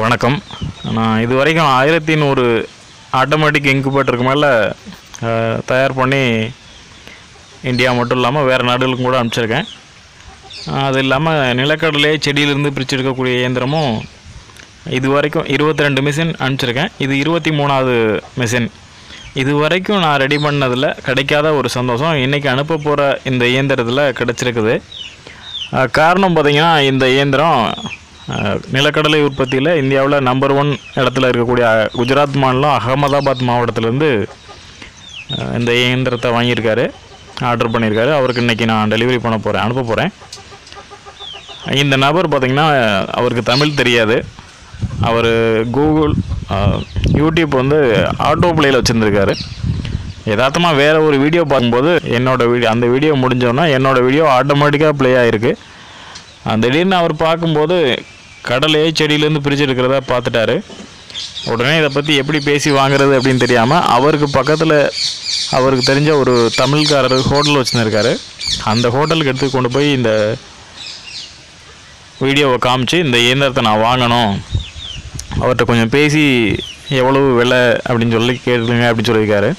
வணக்கம். நான் இது வரைக்கும் 1100 ஆட்டோமேட்டிக் இன்குபேட்டருக்கு மேலே தயார் பண்ணி இந்தியா மட்டும் இல்லாமல் வேறு நாடுகளுக்கும் கூட அனுப்பிச்சிருக்கேன். அது இல்லாமல் நிலக்கடலையே செடியிலிருந்து பிரித்து எடுக்கக்கூடிய இயந்திரமும் இது வரைக்கும் 22 மிஷின் அனுப்பிச்சிருக்கேன். இது 23வது மிஷின். இது வரைக்கும் நான் ரெடி பண்ணதில் கிடைக்காத ஒரு சந்தோஷம் இன்றைக்கி அனுப்ப போகிற இந்த இயந்திரத்தில் கிடச்சிருக்குது. காரணம் பார்த்திங்கன்னா, இந்த இயந்திரம் நிலக்கடலை உற்பத்தியில் இந்தியாவில் நம்பர் 1 இடத்துல இருக்கக்கூடிய குஜராத் மாநிலம் அகமதாபாத் மாவட்டத்திலேருந்து இந்த இயந்திரத்தை வாங்கியிருக்காரு, ஆர்டர் பண்ணியிருக்காரு. அவருக்கு இன்றைக்கி நான் டெலிவரி அனுப்ப போகிறேன். இந்த நபர் பார்த்திங்கன்னா, அவருக்கு தமிழ் தெரியாது. அவர் கூகுள் யூடியூப் ஆட்டோ பிளேயில் வச்சுருந்துருக்காரு. யதார்த்தமாக வேறு ஒரு வீடியோ பார்க்கும்போது அந்த வீடியோ முடிஞ்சோன்னா என்னோடய வீடியோ ஆட்டோமேட்டிக்காக ப்ளே ஆகிருக்கு. திடீர்னு அவர் பார்க்கும்போது கடலையே செடியிலேருந்து பிரித்து எடுக்கிறதா பார்த்துட்டாரு. உடனே இதை பற்றி எப்படி பேசி வாங்குறது அப்படின்னு தெரியாமல் அவருக்கு பக்கத்தில் அவருக்கு தெரிஞ்ச ஒரு தமிழ்காரர் ஹோட்டல் வச்சுருக்காரு. அந்த ஹோட்டலுக்கு எடுத்து கொண்டு போய் இந்த வீடியோவை காமிச்சு இந்த இயந்திரத்தை நான் வாங்கணும், அவர்கிட்ட கொஞ்சம் பேசி எவ்வளவு விலை அப்படின்னு சொல்லி கேட்டுருங்க அப்படின்னு சொல்லியிருக்காரு.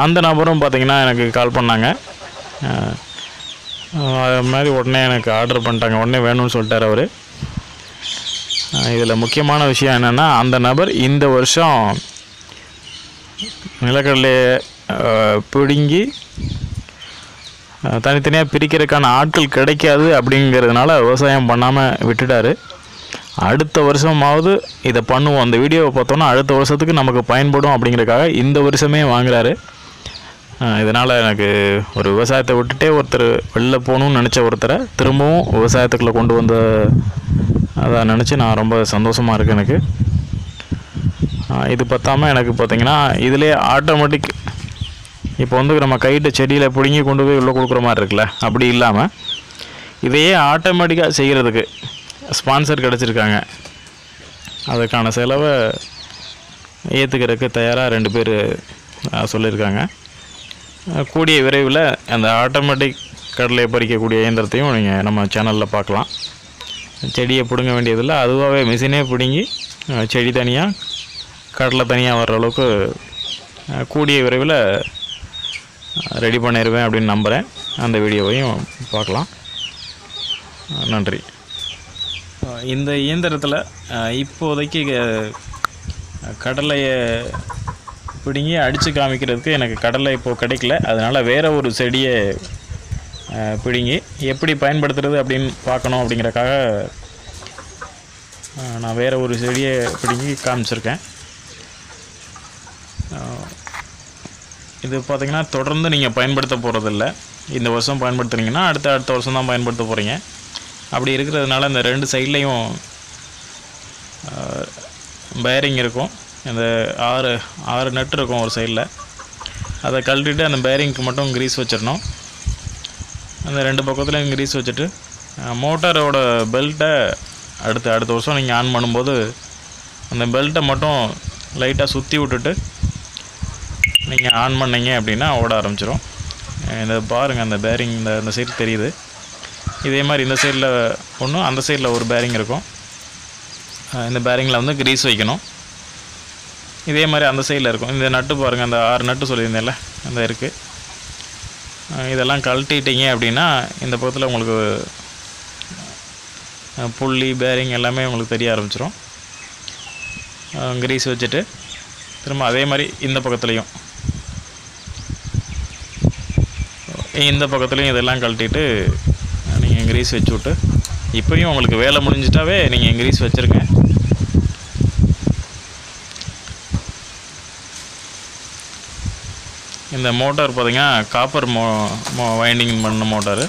அந்த நபரும் பார்த்திங்கன்னா எனக்கு கால் பண்ணாங்க. அது மாதிரி உடனே எனக்கு ஆர்டர் பண்ணிட்டாங்க. உடனே வேணும்னு சொல்லிட்டார் அவர். இதில் முக்கியமான விஷயம் என்னென்னா, அந்த நபர் இந்த வருஷம் நிலக்கடலையை பிடுங்கி தனித்தனியாக பிரிக்கிறதுக்கான ஆட்கள் கிடைக்காது அப்படிங்கிறதுனால விவசாயம் பண்ணாமல் விட்டுட்டார். அடுத்த வருஷமாவது இதை பண்ணுவோம், அந்த வீடியோவை பார்த்தோன்னா அடுத்த வருஷத்துக்கு நமக்கு பயன்படும் அப்படிங்கிறதுக்காக இந்த வருஷமே வாங்குகிறாரு. இதனால் எனக்கு ஒரு விவசாயத்தை விட்டுட்டே ஒருத்தர் வெளில போகணுன்னு நினச்ச ஒருத்தரை திரும்பவும் விவசாயத்துக்குள்ளே கொண்டு வந்த அதை நினச்சி நான் ரொம்ப சந்தோஷமாக இருக்கேன். எனக்கு இது பத்தாமல் எனக்கு பார்த்திங்கன்னா இதிலே ஆட்டோமேட்டிக் இப்போ நம்ம கைட்டு செடியில் பிடுங்கி கொண்டு போய் உள்ளே கொடுக்குற மாதிரி இருக்குல்ல, அப்படி இல்லாமல் இதையே ஆட்டோமேட்டிக்காக செய்கிறதுக்கு ஸ்பான்சர் கிடச்சிருக்காங்க. அதுக்கான செலவை ஏற்றுக்கிறதுக்கு தயாராக 2 பேர் சொல்லியிருக்காங்க. கூடிய விரைவில் அந்த ஆட்டோமேட்டிக் கடலையை பறிக்கக்கூடிய இயந்திரத்தையும் நீங்கள் நம்ம சேனலில் பார்க்கலாம். செடியை பிடுங்க வேண்டியதில்லை, அதுவாகவே மிஷினே பிடுங்கி செடி தனியாக கடலை தனியாக வர்ற அளவுக்கு கூடிய விரைவில் ரெடி பண்ணிடுவேன் அப்படின்னு நம்புகிறேன். அந்த வீடியோவையும் பார்க்கலாம். நன்றி. இந்த இயந்திரத்தில் இப்போதைக்கு கடலையை பிடுங்கி அடித்து காமிக்கிறதுக்கு எனக்கு கடலை இப்போது கிடைக்கல. அதனால் வேறு ஒரு செடியை பிடுங்கி எப்படி பயன்படுத்துறது அப்படின்னு பார்க்கணும் அப்படிங்கிறக்காக நான் வேறு ஒரு செடியை பிடுங்கி காமிச்சிருக்கேன். இது பார்த்திங்கன்னா தொடர்ந்து நீங்கள் பயன்படுத்த போகிறதில்ல. இந்த வருஷம் பயன்படுத்துனீங்கன்னா அடுத்த வருஷம் தான் பயன்படுத்த போகிறீங்க. அப்படி இருக்கிறதுனால இந்த 2 சைட்லேயும் பேரிங் இருக்கும். இந்த 6 நட்டு இருக்கும் ஒரு சைடில். அதை கழட்டிட்டு அந்த பேரிங்க்கு மட்டும் கிரீஸ் வச்சிடணும். அந்த 2 பக்கத்துலையும் கிரீஸ் வச்சுட்டு மோட்டாரோட பெல்ட்டை அடுத்த வருஷம் நீங்கள் ஆன் பண்ணும்போது அந்த பெல்ட்டை மட்டும் லைட்டாக சுற்றி விட்டுட்டு நீங்கள் ஆன் பண்ணிங்க அப்படின்னா ஓட ஆரம்பிச்சிடும். இந்த பாருங்கள், அந்த பேரிங் இந்த சைடு தெரியுது. இதே மாதிரி இந்த சைடில் ஒன்று, அந்த சைடில் ஒரு பேரிங் இருக்கும். இந்த பேரிங்கில் கிரீஸ் வைக்கணும். இதே மாதிரி அந்த சைடில் இருக்கும். இந்த நட்டு பாருங்கள், அந்த 6 நட்டு சொல்லியிருந்தேன்ல, அந்த இருக்குது. இதெல்லாம் கழட்டிட்டீங்க அப்படின்னா இந்த பக்கத்தில் உங்களுக்கு புள்ளி பேரிங் எல்லாமே உங்களுக்கு தெரிய ஆரம்பிச்சிடும். கிரீஸ் வச்சுட்டு திரும்ப அதே மாதிரி இந்த பக்கத்துலேயும் இதெல்லாம் கழட்டிட்டு நீங்கள் கிரீஸ் வச்சு விட்டு இப்போயும் உங்களுக்கு வேலை முடிஞ்சிட்டாவே நீங்கள் கிரீஸ் வச்சுருங்க. இந்த மோட்டார் பார்த்திங்கன்னா காப்பர் வைண்டிங் பண்ண மோட்டாரு.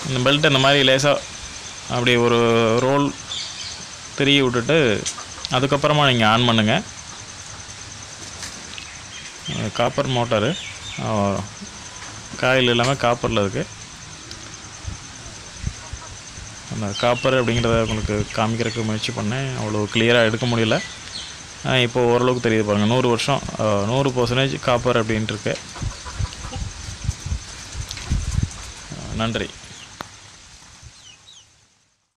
இந்த பெல்ட் இந்த மாதிரி லேசாக அப்படி ஒரு ரோல் திரிய விட்டுட்டு அதுக்கப்புறமா நீங்கள் ஆன் பண்ணுங்கள். காப்பர் மோட்டாரு, காயில் இல்லாமல் காப்பரில் இருக்குது. அந்த காப்பர் அப்படிங்கிறத உங்களுக்கு காமிக்கிறதுக்கு முயற்சி பண்ணேன். அவ்வளோ கிளியராக எடுக்க முடியல. இப்போது ஓரளவுக்கு தெரியுது பாருங்கள். 100% காப்பர் அப்படின்ட்டு இருக்கு. நன்றி.